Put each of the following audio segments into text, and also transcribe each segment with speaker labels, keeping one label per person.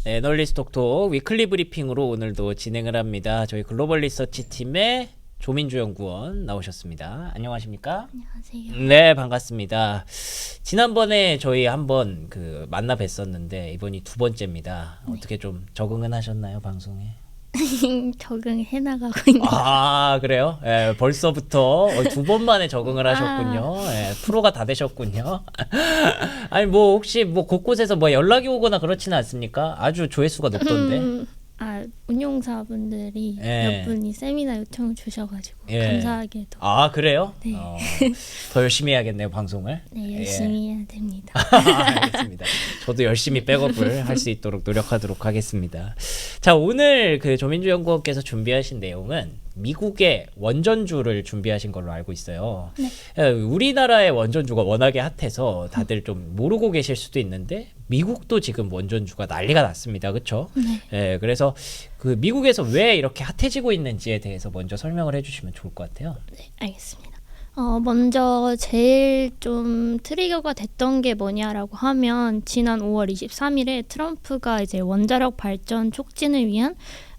Speaker 1: 애널리스트 톡톡 위클리 브리핑으로 오늘도 진행을 합니다. 저희 글로벌 리서치 팀의 조민주 연구원 나오셨습니다. 안녕하십니까?
Speaker 2: 안녕하세요.
Speaker 1: 네, 반갑습니다. 지난번에 저희 한번 만나 뵀었는데 이번이 두 번째입니다. 어떻게 좀 적응은 하셨나요, 방송에?
Speaker 2: 적응해 나가고 있는.
Speaker 1: 아, 그래요? 예, 벌써부터 두 번 만에 적응을 하셨군요. 예, 프로가 다 되셨군요. 아니, 뭐 혹시 뭐 곳곳에서 뭐 연락이 오거나 그렇지는 않습니까? 아주 조회수가 높던데.
Speaker 2: 운용사분들이
Speaker 1: 예.
Speaker 2: 몇 분이 세미나 요청을 주셔가지고
Speaker 1: 예.
Speaker 2: 감사하게도
Speaker 1: 아, 그래요?
Speaker 2: 네.
Speaker 1: 더 열심히 해야겠네요, 방송을.
Speaker 2: 네, 열심히 해야 됩니다.
Speaker 1: 알겠습니다. 저도 열심히 백업을 할 수 있도록 노력하도록 하겠습니다. 자, 오늘 조민주 연구원께서 준비하신 내용은 미국의 원전주를 준비하신 걸로 알고 있어요.
Speaker 2: 네.
Speaker 1: 우리나라의 원전주가 워낙에 핫해서 다들 좀 모르고 계실 수도 있는데 미국도 지금 원전주가 난리가 났습니다. 그렇죠?
Speaker 2: 네.
Speaker 1: 그래서 미국에서 왜 이렇게 핫해지고 있는지에 대해서 먼저 설명을 해주시면 좋을 것 같아요.
Speaker 2: 네, 알겠습니다. 먼저 제일 좀 트리거가 됐던 게 뭐냐라고 하면 지난 5월 23일에 트럼프가 이제 원자력 발전 촉진을 위한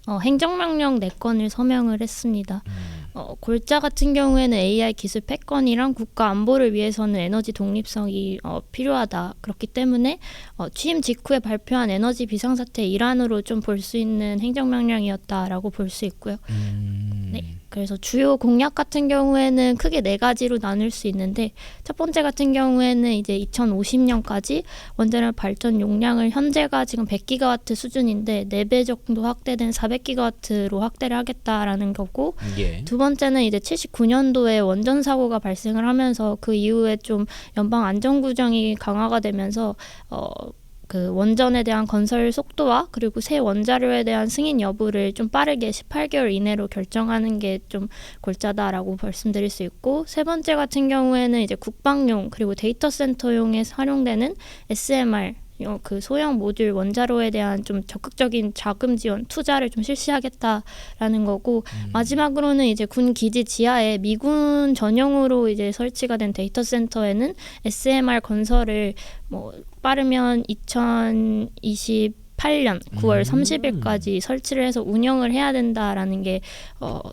Speaker 2: 행정명령 4건을 서명을 했습니다. 골자 같은 경우에는 AI 기술 패권이랑 국가 안보를 위해서는 에너지 독립성이 필요하다. 그렇기 때문에 취임 직후에 발표한 에너지 비상사태의 일환으로 좀 볼 수 있는 행정명령이었다라고 볼 수 있고요. 네, 그래서 주요 공약 같은 경우에는 크게 4가지로 나눌 수 있는데 첫 번째 같은 경우에는 이제 2050년까지 원자력 발전 용량을 현재가 지금 100기가와트 수준인데 4배 정도 확대된 400기가와트로 확대를 하겠다라는 거고
Speaker 1: 예.
Speaker 2: 두 번째는 이제 79년도에 원전 사고가 발생을 하면서 그 이후에 좀 연방 안전 구정이 강화가 되면서 원전에 대한 건설 속도와 그리고 새 원자료에 대한 승인 여부를 좀 빠르게 18개월 이내로 결정하는 게 좀 골자다라고 말씀드릴 수 있고 세 번째 같은 경우에는 이제 국방용 그리고 데이터 센터용에 활용되는 SMR 소형 모듈 원자로에 대한 좀 적극적인 자금 지원 투자를 좀 실시하겠다라는 거고 마지막으로는 이제 군 기지 지하에 미군 전용으로 이제 설치가 된 데이터 센터에는 SMR 건설을 빠르면 2028년 9월 30일까지 설치를 해서 운영을 해야 된다라는 게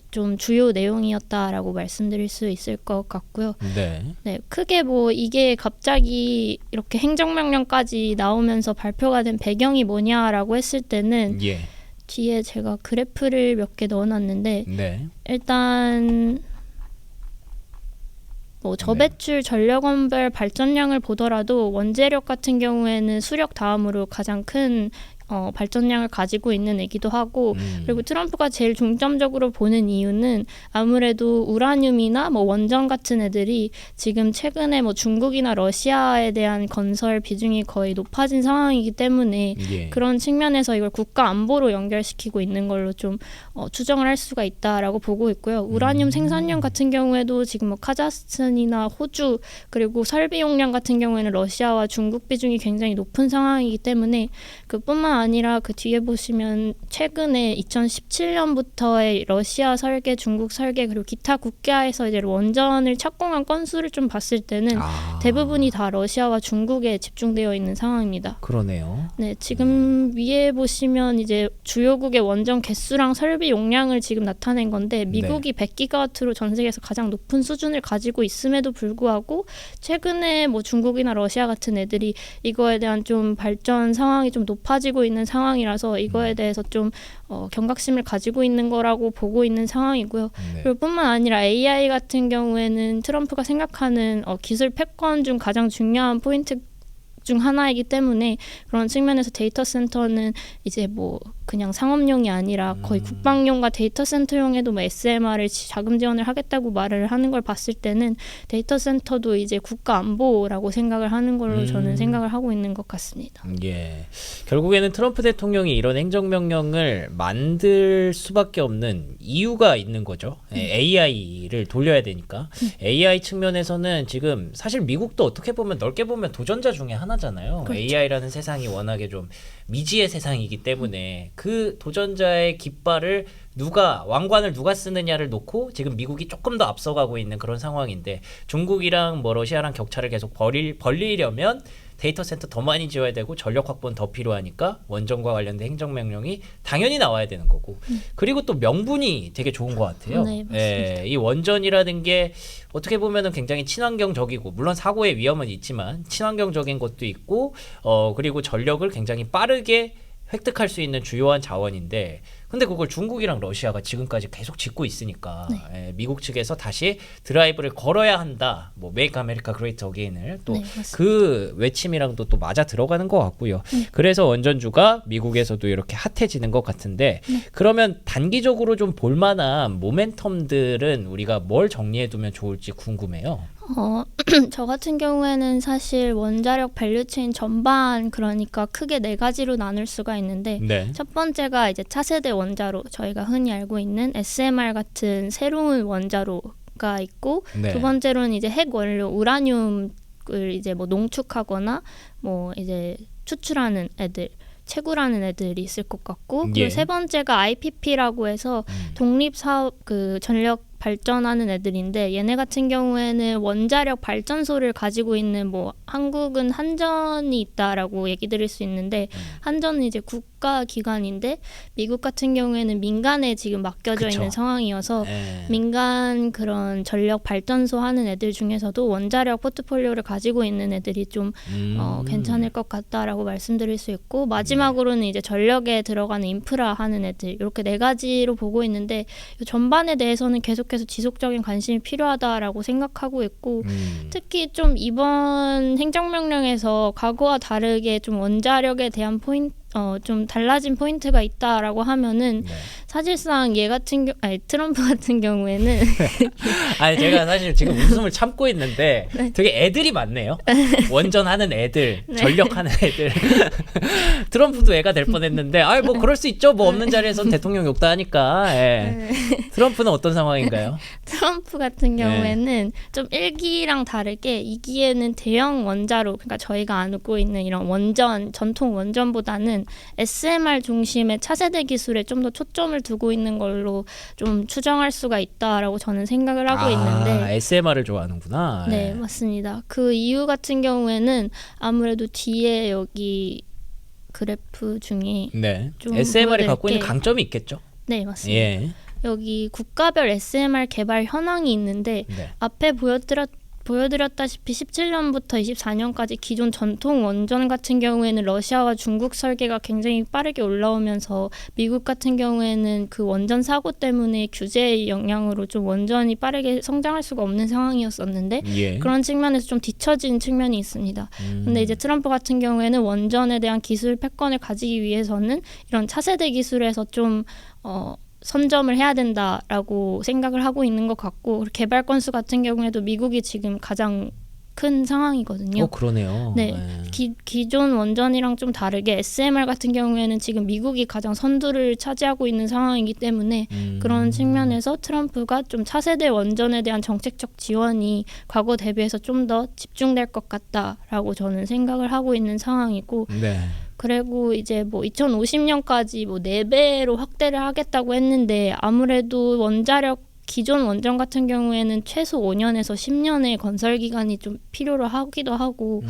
Speaker 2: 좀 주요 내용이었다라고 말씀드릴 수 있을 것 같고요. 네, 크게 이게 갑자기 이렇게 행정명령까지 나오면서 발표가 된 배경이 뭐냐라고 했을 때는 뒤에 제가 그래프를 몇 개 넣어놨는데 일단 저배출 전력원별 발전량을 보더라도 원재력 같은 경우에는 수력 다음으로 가장 큰 발전량을 가지고 있는 애기도 하고 그리고 트럼프가 제일 중점적으로 보는 이유는 아무래도 우라늄이나 원전 같은 애들이 지금 최근에 중국이나 러시아에 대한 건설 비중이 거의 높아진 상황이기 때문에 그런 측면에서 이걸 국가 안보로 연결시키고 있는 걸로 좀 추정을 할 수가 있다라고 보고 있고요. 우라늄 생산량 같은 경우에도 지금 카자흐스탄이나 호주 그리고 설비 용량 같은 경우에는 러시아와 중국 비중이 굉장히 높은 상황이기 때문에 그뿐만 아니라 그 뒤에 보시면 최근에 2017년부터의 러시아 설계, 중국 설계 그리고 기타 국가에서 이제 원전을 착공한 건수를 좀 봤을 때는 대부분이 다 러시아와 중국에 집중되어 있는 상황입니다.
Speaker 1: 그러네요.
Speaker 2: 네, 지금 위에 보시면 이제 주요국의 원전 개수랑 설비 용량을 지금 나타낸 건데 미국이 100기가와트로 전 세계에서 가장 높은 수준을 가지고 있음에도 불구하고 최근에 중국이나 러시아 같은 애들이 이거에 대한 좀 발전 상황이 좀 높아지고 있는 상황이라서 이거에 대해서 좀 경각심을 가지고 있는 거라고 보고 있는 상황이고요. 그리고 뿐만 아니라 AI 같은 경우에는 트럼프가 생각하는 기술 패권 중 가장 중요한 포인트 중 하나이기 때문에 그런 측면에서 데이터 센터는 이제 그냥 상업용이 아니라 거의 국방용과 데이터 센터용에도 SMR을 자금 지원을 하겠다고 말을 하는 걸 봤을 때는 데이터 센터도 이제 국가 안보라고 생각을 하는 걸로 저는 생각을 하고 있는 것 같습니다.
Speaker 1: 결국에는 트럼프 대통령이 이런 행정명령을 만들 수밖에 없는 이유가 있는 거죠. AI를 돌려야 되니까. AI 측면에서는 지금 사실 미국도 어떻게 보면 넓게 보면 도전자 중에 하나잖아요.
Speaker 2: 그렇죠.
Speaker 1: AI라는 세상이 워낙에 좀 미지의 세상이기 때문에 그 도전자의 깃발을 왕관을 누가 쓰느냐를 놓고 지금 미국이 조금 더 앞서가고 있는 그런 상황인데 중국이랑 러시아랑 격차를 계속 벌리려면 데이터 센터 더 많이 지어야 되고 전력 확보는 더 필요하니까 원전과 관련된 행정명령이 당연히 나와야 되는 거고 그리고 또 명분이 되게 좋은 것 같아요.
Speaker 2: 네, 맞습니다.
Speaker 1: 예, 이 원전이라는 게 어떻게 보면은 굉장히 친환경적이고 물론 사고의 위험은 있지만 친환경적인 것도 있고 그리고 전력을 굉장히 빠르게 획득할 수 있는 주요한 자원인데 근데 그걸 중국이랑 러시아가 지금까지 계속 짓고 있으니까
Speaker 2: 네.
Speaker 1: 미국 측에서 다시 드라이브를 걸어야 한다. 뭐 메이크 아메리카 그레이트 어게인을 또
Speaker 2: 네, 맞습니다.
Speaker 1: 그 외침이랑도 또 맞아 들어가는 것 같고요. 그래서 원전주가 미국에서도 이렇게 핫해지는 것 같은데 그러면 단기적으로 좀 볼만한 모멘텀들은 우리가 뭘 정리해두면 좋을지 궁금해요.
Speaker 2: 저 같은 경우에는 사실 원자력 밸류체인 전반 그러니까 크게 네 가지로 나눌 수가 있는데
Speaker 1: 네.
Speaker 2: 첫 번째가 이제 차세대 원자로 저희가 흔히 알고 있는 SMR 같은 새로운 원자로가 있고
Speaker 1: 네.
Speaker 2: 두 번째로는 이제 핵 원료 우라늄을 이제 뭐 농축하거나 뭐 이제 추출하는 애들 채굴하는 애들이 있을 것 같고 그리고
Speaker 1: 예.
Speaker 2: 세 번째가 IPP라고 해서 독립 사업 그 전력 발전하는 애들인데 얘네 같은 경우에는 원자력 발전소를 가지고 있는 뭐 한국은 한전이 있다라고 얘기 드릴 수 있는데 한전은 이제 국가 기관인데 미국 같은 경우에는 민간에 지금 맡겨져
Speaker 1: 그쵸.
Speaker 2: 있는 상황이어서
Speaker 1: 예.
Speaker 2: 민간 그런 전력 발전소 하는 애들 중에서도 원자력 포트폴리오를 가지고 있는 애들이 좀 괜찮을 것 같다라고 말씀드릴 수 있고 마지막으로는 이제 전력에 들어가는 인프라 하는 애들 이렇게 네 가지로 보고 있는데 이 전반에 대해서는 계속해서 지속적인 관심이 필요하다라고 생각하고 있고 특히 좀 이번 행정명령에서 과거와 다르게 좀 원자력에 대한 좀 달라진 포인트가 있다라고 하면은
Speaker 1: 네.
Speaker 2: 사실상 트럼프 같은 경우에는
Speaker 1: 아니 제가 사실 지금 웃음을 참고 있는데 되게 애들이 많네요. 원전하는 애들, 전력하는 애들. 트럼프도 애가 될 뻔했는데, 뭐 그럴 수 있죠. 뭐 없는 자리에선 대통령 욕도 하니까. 예. 트럼프는 어떤 상황인가요?
Speaker 2: 트럼프 같은 경우에는 좀 1기랑 다르게 2기에는 대형 원자로, 그러니까 저희가 알고 있는 이런 전통 원전보다는 SMR 중심의 차세대 기술에 좀 더 초점을 두고 있는 걸로 좀 추정할 수가 있다라고 저는 생각을 하고 있는데
Speaker 1: SMR을 좋아하는구나.
Speaker 2: 네,
Speaker 1: 예.
Speaker 2: 맞습니다. 그 이유 같은 경우에는 아무래도 뒤에 여기 그래프 중에
Speaker 1: 네.
Speaker 2: 좀
Speaker 1: SMR이 갖고
Speaker 2: 보여드릴게.
Speaker 1: 있는 강점이 있겠죠.
Speaker 2: 네, 맞습니다.
Speaker 1: 예.
Speaker 2: 여기 국가별 SMR 개발 현황이 있는데
Speaker 1: 네.
Speaker 2: 앞에 보여드렸다시피 17년부터 24년까지 기존 전통 원전 같은 경우에는 러시아와 중국 설계가 굉장히 빠르게 올라오면서 미국 같은 경우에는 그 원전 사고 때문에 규제의 영향으로 좀 원전이 빠르게 성장할 수가 없는 상황이었었는데
Speaker 1: 예.
Speaker 2: 그런 측면에서 좀 뒤처진 측면이 있습니다. 근데 이제 트럼프 같은 경우에는 원전에 대한 기술 패권을 가지기 위해서는 이런 차세대 기술에서 좀 선점을 해야 된다라고 생각을 하고 있는 것 같고 개발 건수 같은 경우에도 미국이 지금 가장 큰 상황이거든요.
Speaker 1: 그러네요.
Speaker 2: 네,
Speaker 1: 예.
Speaker 2: 기존 원전이랑 좀 다르게 SMR 같은 경우에는 지금 미국이 가장 선두를 차지하고 있는 상황이기 때문에 그런 측면에서 트럼프가 좀 차세대 원전에 대한 정책적 지원이 과거 대비해서 좀 더 집중될 것 같다라고 저는 생각을 하고 있는 상황이고
Speaker 1: 네.
Speaker 2: 그리고 이제 뭐 2050년까지 뭐 4배로 확대를 하겠다고 했는데 아무래도 기존 원전 같은 경우에는 최소 5년에서 10년의 건설 기간이 좀 필요로 하기도 하고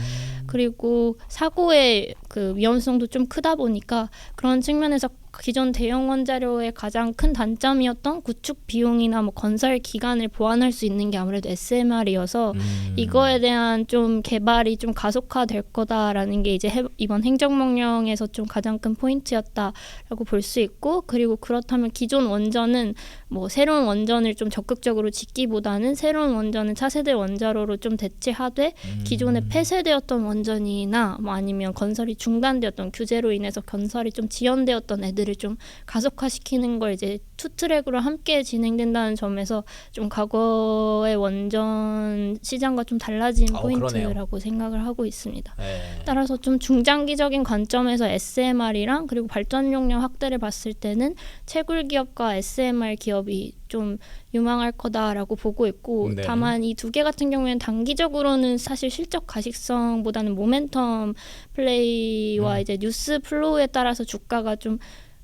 Speaker 2: 그리고 사고의 그 위험성도 좀 크다 보니까 그런 측면에서 기존 대형 원자로의 가장 큰 단점이었던 구축 비용이나 뭐 건설 기간을 보완할 수 있는 게 아무래도 SMR이어서 이거에 대한 좀 개발이 좀 가속화될 거다라는 게 이제 이번 행정명령에서 좀 가장 큰 포인트였다라고 볼 수 있고 그리고 그렇다면 기존 원전은 뭐 새로운 원전을 좀 적극적으로 짓기보다는 새로운 원전은 차세대 원자로로 좀 대체하되 기존에 폐쇄되었던 원전이나 뭐 아니면 건설이 중단되었던 규제로 인해서 건설이 좀 지연되었던 애들을 좀 가속화시키는 걸 이제 투 트랙으로 함께 진행된다는 점에서 좀 과거의 원전 시장과 좀 달라진 포인트라고
Speaker 1: 그러네요.
Speaker 2: 생각을 하고 있습니다.
Speaker 1: 예.
Speaker 2: 따라서 좀 중장기적인 관점에서 SMR이랑 그리고 발전 용량 확대를 봤을 때는 채굴 기업과 SMR 기업이 좀 유망할 거다라고 보고 있고
Speaker 1: 네.
Speaker 2: 다만 이 두 개 같은 경우에는 단기적으로는 사실 실적 가식성보다는 모멘텀 플레이와 이제 뉴스 플로우에 따라서 주가가 좀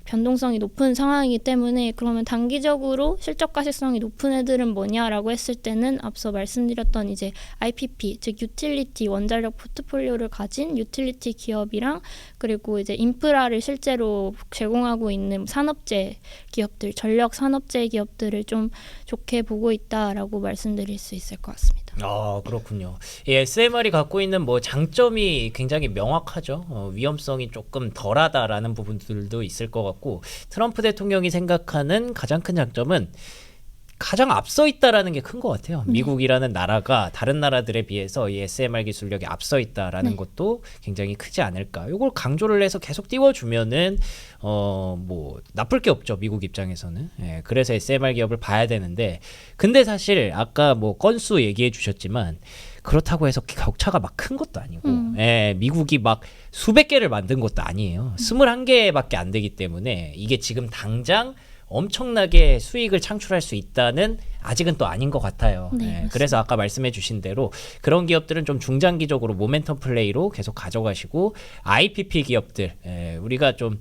Speaker 2: 변동성이 높은 상황이기 때문에 그러면 단기적으로 실적 가시성이 높은 애들은 뭐냐라고 했을 때는 앞서 말씀드렸던 이제 IPP 즉 유틸리티 원자력 포트폴리오를 가진 유틸리티 기업이랑 그리고 이제 인프라를 실제로 제공하고 있는 산업재 기업들 전력 산업재 기업들을 좀 좋게 보고 있다라고 말씀드릴 수 있을 것 같습니다.
Speaker 1: 아, 그렇군요. 이 SMR이 갖고 있는 뭐 장점이 굉장히 명확하죠. 위험성이 조금 덜하다라는 부분들도 있을 것 같고, 트럼프 대통령이 생각하는 가장 큰 장점은 가장 앞서 있다라는 게 큰 것 같아요. 미국이라는 나라가 다른 나라들에 비해서 이 SMR 기술력이 앞서 있다라는 것도 굉장히 크지 않을까. 이걸 강조를 해서 계속 띄워주면은 뭐 나쁠 게 없죠. 미국 입장에서는. 예, 그래서 SMR 기업을 봐야 되는데, 근데 사실 아까 뭐 건수 얘기해 주셨지만 그렇다고 해서 격차가 막 큰 것도 아니고, 예, 미국이 막 수백 개를 만든 것도 아니에요. 21개밖에 안 되기 때문에 이게 지금 당장 엄청나게 수익을 창출할 수 있다는 아직은 또 아닌 것 같아요.
Speaker 2: 네,
Speaker 1: 그래서 아까 말씀해 주신 대로 그런 기업들은 좀 중장기적으로 모멘텀 플레이로 계속 가져가시고, IPP 기업들, 우리가 좀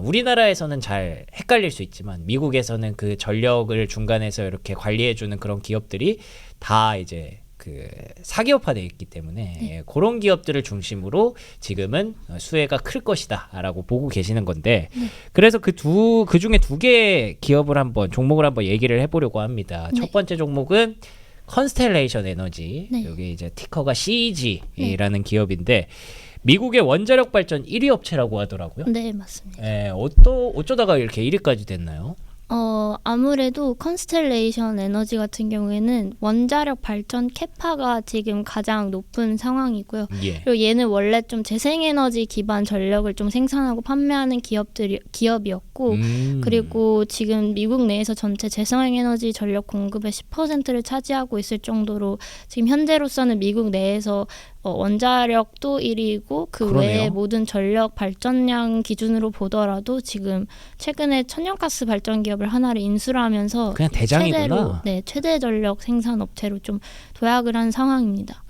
Speaker 1: 우리나라에서는 잘 헷갈릴 수 있지만 미국에서는 그 전력을 중간에서 이렇게 관리해주는 그런 기업들이 다 이제 그 사기업화되어 있기 때문에 그런 기업들을 중심으로 지금은 수혜가 클 것이다라고 보고 계시는 건데, 그래서 그 중에 두 개의 기업을 종목을 한번 얘기를 해보려고 합니다. 첫 번째 종목은 컨스텔레이션 에너지, 여기 이제 티커가 CEG라는 기업인데 미국의 원자력 발전 1위 업체라고 하더라고요.
Speaker 2: 네, 맞습니다.
Speaker 1: 어쩌다가 이렇게 1위까지 됐나요?
Speaker 2: 아무래도 컨스텔레이션 에너지 같은 경우에는 원자력 발전 캐파가 지금 가장 높은 상황이고요. 그리고 얘는 원래 좀 재생에너지 기반 전력을 좀 생산하고 판매하는 기업이었고, 그리고 지금 미국 내에서 전체 재생에너지 전력 공급의 10%를 차지하고 있을 정도로 지금 현재로서는 미국 내에서 원자력도 1위고 그
Speaker 1: 그러네요.
Speaker 2: 외에 모든 전력 발전량 기준으로 보더라도 지금 최근에 천연가스 발전 기업을 하나를 인수를 하면서
Speaker 1: 그냥 대장이구나.
Speaker 2: 최대 전력 생산 업체로 좀 도약을 한 상황입니다.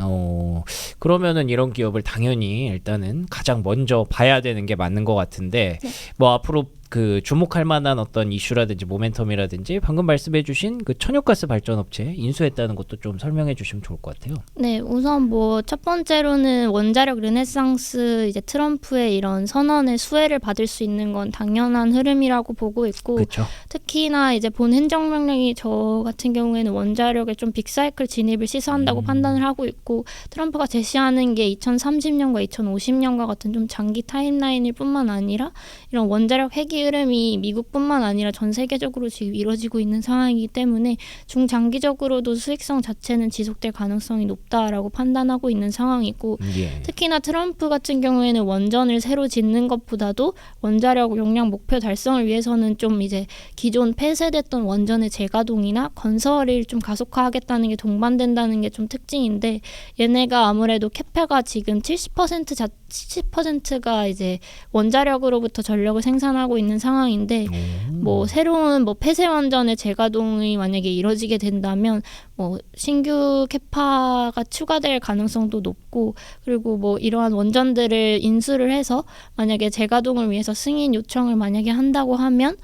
Speaker 1: 그러면은 이런 기업을 당연히 일단은 가장 먼저 봐야 되는 게 맞는 것 같은데, 뭐 앞으로 그 주목할 만한 어떤 이슈라든지 모멘텀이라든지 방금 말씀해주신 그 천연가스 발전업체 인수했다는 것도 좀 설명해 주시면 좋을 것 같아요.
Speaker 2: 네, 우선 뭐 첫 번째로는 원자력 르네상스 이제 트럼프의 이런 선언의 수혜를 받을 수 있는 건 당연한 흐름이라고 보고 있고,
Speaker 1: 그렇죠.
Speaker 2: 특히나 이제 본 행정명령이 저 같은 경우에는 원자력의 좀 빅사이클 진입을 시사한다고 판단을 하고 있고, 트럼프가 제시하는 게 2030년과 2050년과 같은 좀 장기 타임라인일 뿐만 아니라 이런 원자력 회기 흐름이 미국뿐만 아니라 전 세계적으로 지금 이루어지고 있는 상황이기 때문에 중장기적으로도 수익성 자체는 지속될 가능성이 높다라고 판단하고 있는 상황이고, 특히나 트럼프 같은 경우에는 원전을 새로 짓는 것보다도 원자력 용량 목표 달성을 위해서는 좀 이제 기존 폐쇄됐던 원전의 재가동이나 건설을 좀 가속화하겠다는 게 동반된다는 게 좀 특징인데, 얘네가 아무래도 캐파가 지금 70%가 이제 원자력으로부터 전력을 생산하고 있는 상황인데, 뭐 새로운 뭐 폐쇄 원전의 재가동이 만약에 이루어지게 된다면 뭐 신규 캐파가 추가될 가능성도 높고, 그리고 뭐 이러한 원전들을 인수를 해서 만약에 재가동을 위해서 승인 요청을 만약에 한다고 하면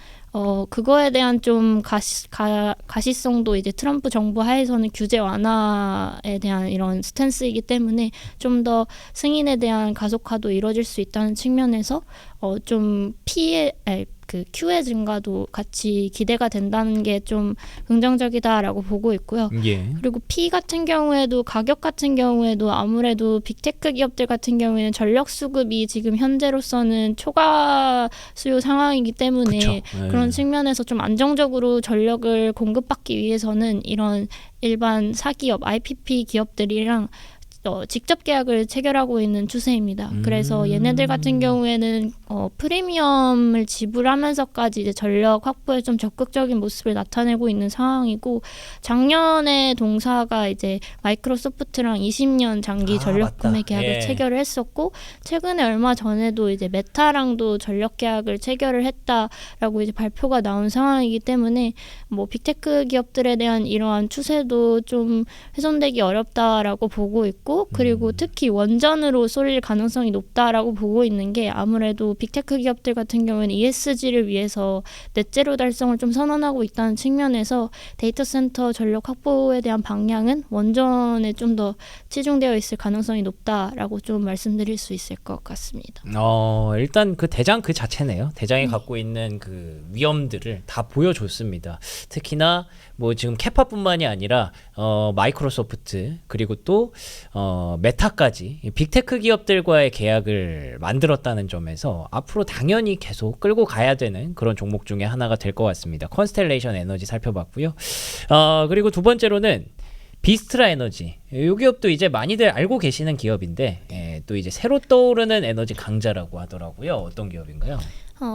Speaker 2: 그거에 대한 좀 가시성도 이제 트럼프 정부 하에서는 규제 완화에 대한 이런 스탠스이기 때문에 좀 더 승인에 대한 가속화도 이루어질 수 있다는 측면에서 좀 그 Q의 증가도 같이 기대가 된다는 게 좀 긍정적이다라고 보고 있고요. 그리고 P 같은 경우에도 가격 같은 경우에도 아무래도 빅테크 기업들 같은 경우에는 전력 수급이 지금 현재로서는 초과 수요 상황이기 때문에 그런 측면에서 좀 안정적으로 전력을 공급받기 위해서는 이런 일반 사기업, IPP 기업들이랑 직접 계약을 체결하고 있는 추세입니다. 그래서 얘네들 같은 경우에는 프리미엄을 지불하면서까지 이제 전력 확보에 좀 적극적인 모습을 나타내고 있는 상황이고, 작년에 동사가 이제 마이크로소프트랑 20년 장기 전력 구매 계약을 체결을 했었고, 최근에 얼마 전에도 이제 메타랑도 전력 계약을 체결을 했다라고 이제 발표가 나온 상황이기 때문에 뭐 빅테크 기업들에 대한 이러한 추세도 좀 훼손되기 어렵다라고 보고 있고, 있고 그리고 특히 원전으로 쏠릴 가능성이 높다라고 보고 있는 게 아무래도 빅테크 기업들 같은 경우에는 ESG를 위해서 넷제로 달성을 좀 선언하고 있다는 측면에서 데이터 센터 전력 확보에 대한 방향은 원전에 좀 더 치중되어 있을 가능성이 높다라고 좀 말씀드릴 수 있을 것 같습니다.
Speaker 1: 일단 그 대장 그 자체네요. 대장이 갖고 있는 그 위험들을 다 보여줬습니다. 특히나 뭐 지금 캐파뿐만이 아니라 마이크로소프트 그리고 또 메타까지 빅테크 기업들과의 계약을 만들었다는 점에서 앞으로 당연히 계속 끌고 가야 되는 그런 종목 중에 하나가 될 것 같습니다. 컨스텔레이션 에너지 살펴봤고요. 그리고 두 번째로는 비스트라 에너지. 이 기업도 이제 많이들 알고 계시는 기업인데 또 이제 새로 떠오르는 에너지 강자라고 하더라고요. 어떤 기업인가요?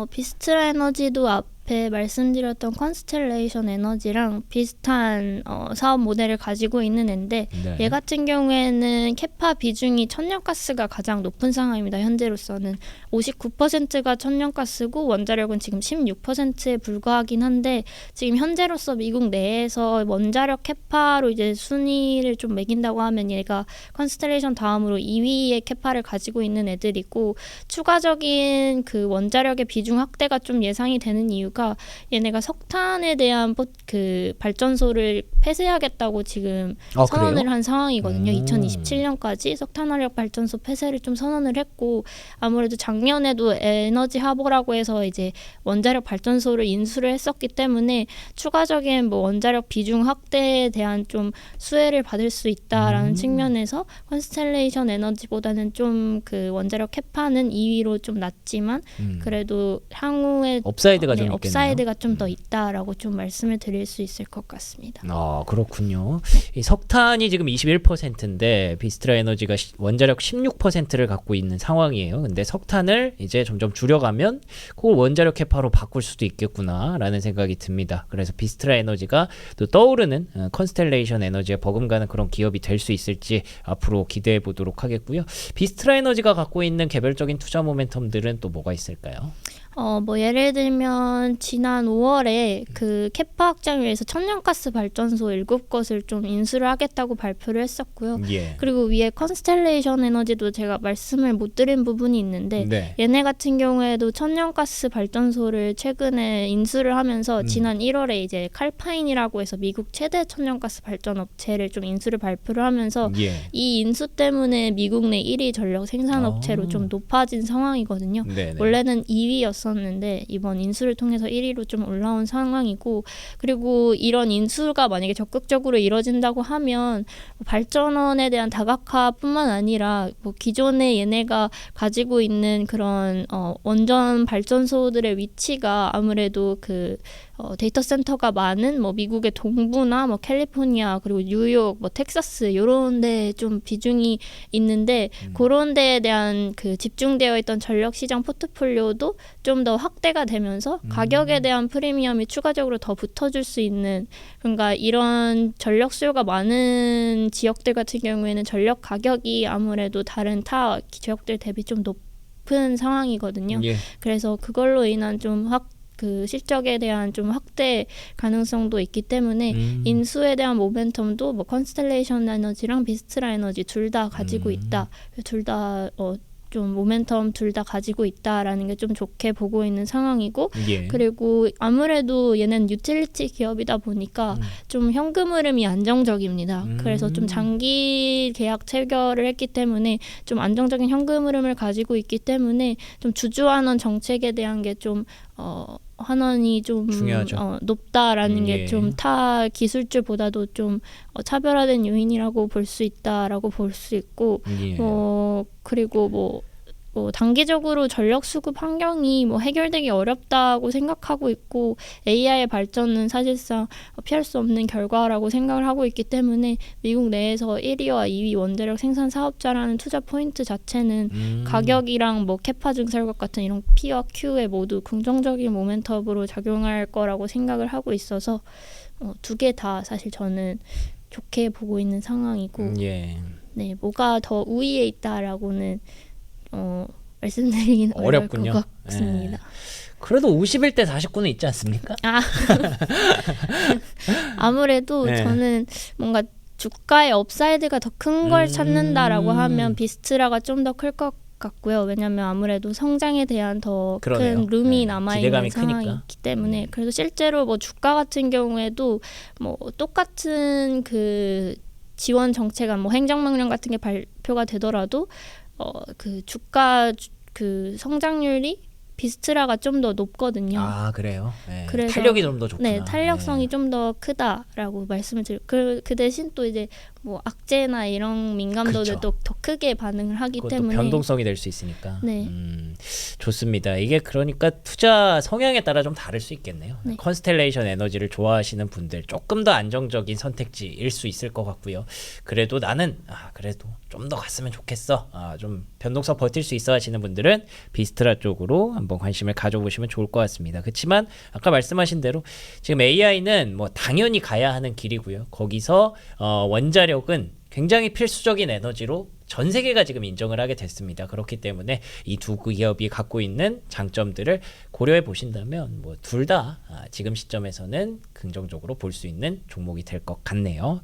Speaker 2: 비스트라 에너지도 앞에 말씀드렸던 컨스텔레이션 에너지랑 비슷한 사업 모델을 가지고 있는 앤데
Speaker 1: 네.
Speaker 2: 얘 같은 경우에는 캐파 비중이 천연가스가 가장 높은 상황입니다. 현재로서는 59%가 천연가스고 원자력은 지금 16%에 불과하긴 한데 지금 현재로서 미국 내에서 원자력 캐파로 이제 순위를 좀 매긴다고 하면 얘가 컨스텔레이션 다음으로 2위의 캐파를 가지고 있는 애들이고 추가적인 그 원자력의 비중 확대가 좀 예상이 되는 이유가 얘네가 석탄에 대한 그 발전소를 폐쇄하겠다고 지금 선언을
Speaker 1: 그래요?
Speaker 2: 한 상황이거든요. 2027년까지 석탄화력 발전소 폐쇄를 좀 선언을 했고 아무래도 작년에도 에너지 하버라고 해서 이제 원자력 발전소를 인수를 했었기 때문에 추가적인 뭐 원자력 비중 확대에 대한 좀 수혜를 받을 수 있다라는 측면에서 컨스텔레이션 에너지보다는 좀 그 원자력 캐파는 2위로 좀 낮지만 그래도 향후에
Speaker 1: 업사이드가 좀 있겠네요.
Speaker 2: 업사이드가 좀 더 있다라고 좀 말씀을 드릴 수 있을 것 같습니다.
Speaker 1: 그렇군요. 이 석탄이 지금 21%인데 비스트라 에너지가 원자력 16%를 갖고 있는 상황이에요. 근데 석탄을 이제 점점 줄여가면 그걸 원자력 캐파로 바꿀 수도 있겠구나라는 생각이 듭니다. 그래서 비스트라 에너지가 또 떠오르는 컨스텔레이션 에너지에 버금가는 그런 기업이 될 수 있을지 앞으로 기대해 보도록 하겠고요. 비스트라 에너지가 갖고 있는 개별적인 투자 모멘텀들은 또 뭐가 있을까요?
Speaker 2: 뭐 예를 들면 지난 5월에 그 캐파 확장을 위해서 천연가스 발전소 7곳을 좀 인수를 하겠다고 발표를 했었고요.
Speaker 1: 예.
Speaker 2: 그리고 위에 컨스텔레이션 에너지도 제가 말씀을 못 드린 부분이 있는데
Speaker 1: 네.
Speaker 2: 얘네 같은 경우에도 천연가스 발전소를 최근에 인수를 하면서 지난 1월에 이제 칼파인이라고 해서 미국 최대 천연가스 발전 업체를 좀 인수를 발표를 하면서
Speaker 1: 예.
Speaker 2: 이 인수 때문에 미국 내 1위 전력 생산 업체로 좀 높아진 상황이거든요.
Speaker 1: 네네.
Speaker 2: 원래는 2위였었는데 이번 인수를 통해서 1위로 좀 올라온 상황이고 그리고 이런 인수가 만약에 적극적으로 이뤄진다고 하면 발전원에 대한 다각화뿐만 아니라 뭐 기존에 얘네가 가지고 있는 그런 원전 발전소들의 위치가 아무래도 그 데이터 센터가 많은 뭐 미국의 동부나 뭐 캘리포니아 그리고 뉴욕 뭐 텍사스 이런 데 좀 비중이 있는데 그런 데에 대한 그 집중되어 있던 전력 시장 포트폴리오도 좀 더 확대가 되면서 가격에 대한 프리미엄이 추가적으로 더 붙어줄 수 있는 그러니까 이런 전력 수요가 많은 지역들 같은 경우에는 전력 가격이 아무래도 다른 타 지역들 대비 좀 높은 상황이거든요.
Speaker 1: 예.
Speaker 2: 그래서 그걸로 인한 좀 그 실적에 대한 좀 확대 가능성도 있기 때문에 인수에 대한 모멘텀도 뭐 컨스텔레이션 에너지랑 비스트라 에너지 둘 다 가지고 있다. 둘 다 좀 모멘텀 둘 다 가지고 있다라는 게 좀 좋게 보고 있는 상황이고
Speaker 1: 예.
Speaker 2: 그리고 아무래도 얘는 유틸리티 기업이다 보니까 좀 현금 흐름이 안정적입니다. 그래서 좀 장기 계약 체결을 했기 때문에 좀 안정적인 현금 흐름을 가지고 있기 때문에 좀 주주환원 정책에 대한 게 좀 환원이 좀
Speaker 1: 중요하죠.
Speaker 2: 높다라는
Speaker 1: 예.
Speaker 2: 게 좀 타 기술주보다도 좀 차별화된 요인이라고 볼 수 있다라고 볼 수 있고
Speaker 1: 예.
Speaker 2: 그리고 뭐 단기적으로 전력 수급 환경이 뭐 해결되기 어렵다고 생각하고 있고 AI의 발전은 사실상 피할 수 없는 결과라고 생각을 하고 있기 때문에 미국 내에서 1위와 2위 원자력 생산 사업자라는 투자 포인트 자체는 가격이랑 뭐 캐파 증설각 같은 이런 P와 Q에 모두 긍정적인 모멘텀으로 작용할 거라고 생각을 하고 있어서 두 개 다 사실 저는 좋게 보고 있는 상황이고
Speaker 1: 예.
Speaker 2: 네 뭐가 더 우위에 있다라고는 말씀드리긴 어려울 것
Speaker 1: 어렵군요.
Speaker 2: 같습니다.
Speaker 1: 예. 그래도 51대 49는 있지 않습니까?
Speaker 2: 아무래도
Speaker 1: 네.
Speaker 2: 저는 뭔가 주가의 업사이드가 더 큰 걸 찾는다라고 하면 비스트라가 좀 더 클 것 같고요. 왜냐하면 아무래도 성장에 대한 더
Speaker 1: 그러네요.
Speaker 2: 큰 룸이
Speaker 1: 네,
Speaker 2: 남아
Speaker 1: 기대감이
Speaker 2: 있는 상황이기
Speaker 1: 크니까.
Speaker 2: 때문에 그래서 실제로 뭐 주가 같은 경우에도 뭐 똑같은 그 지원 정책안 뭐 행정명령 같은 게 발표가 되더라도 그 주가 그 성장률이 비스트라가 좀 더 높거든요.
Speaker 1: 아 그래요. 네.
Speaker 2: 그래서
Speaker 1: 탄력이 좀 더 좋구나.
Speaker 2: 네, 탄력성이
Speaker 1: 네.
Speaker 2: 좀 더 크다라고 말씀을 드리고 그 대신 또 이제 뭐 악재나 이런 민감도들도
Speaker 1: 그렇죠.
Speaker 2: 더 크게 반응을 하기
Speaker 1: 그것도
Speaker 2: 때문에
Speaker 1: 변동성이 될 수 있으니까.
Speaker 2: 네.
Speaker 1: 좋습니다. 이게 그러니까 투자 성향에 따라 좀 다를 수 있겠네요.
Speaker 2: 네.
Speaker 1: 컨스텔레이션 에너지를 좋아하시는 분들 조금 더 안정적인 선택지일 수 있을 것 같고요. 그래도 나는 그래도 좀 더 갔으면 좋겠어. 좀 변동성 버틸 수 있어 하시는 분들은 비스트라 쪽으로 한번 관심을 가져보시면 좋을 것 같습니다. 그렇지만 아까 말씀하신 대로 지금 AI는 뭐 당연히 가야 하는 길이고요. 거기서 원자력은 굉장히 필수적인 에너지로 전 세계가 지금 인정을 하게 됐습니다. 그렇기 때문에 이 두 기업이 갖고 있는 장점들을 고려해 보신다면 뭐 둘 다 지금 시점에서는 긍정적으로 볼 수 있는 종목이 될 것 같네요.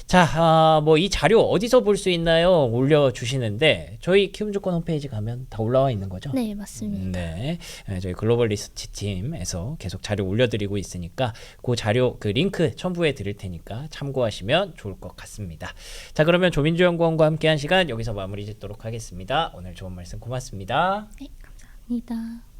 Speaker 1: 자, 뭐 이 자료 어디서 볼 수 있나요? 올려주시는데 저희 키움증권 홈페이지 가면 다 올라와 있는 거죠?
Speaker 2: 네, 맞습니다.
Speaker 1: 네, 저희 글로벌 리서치 팀에서 계속 자료 올려드리고 있으니까 그 자료 그 링크 첨부해 드릴 테니까 참고하시면 좋을 것 같습니다. 자, 그러면 조민주 연구원과 함께한 시간 여기서 마무리 짓도록 하겠습니다. 오늘 좋은 말씀 고맙습니다.
Speaker 2: 네, 감사합니다.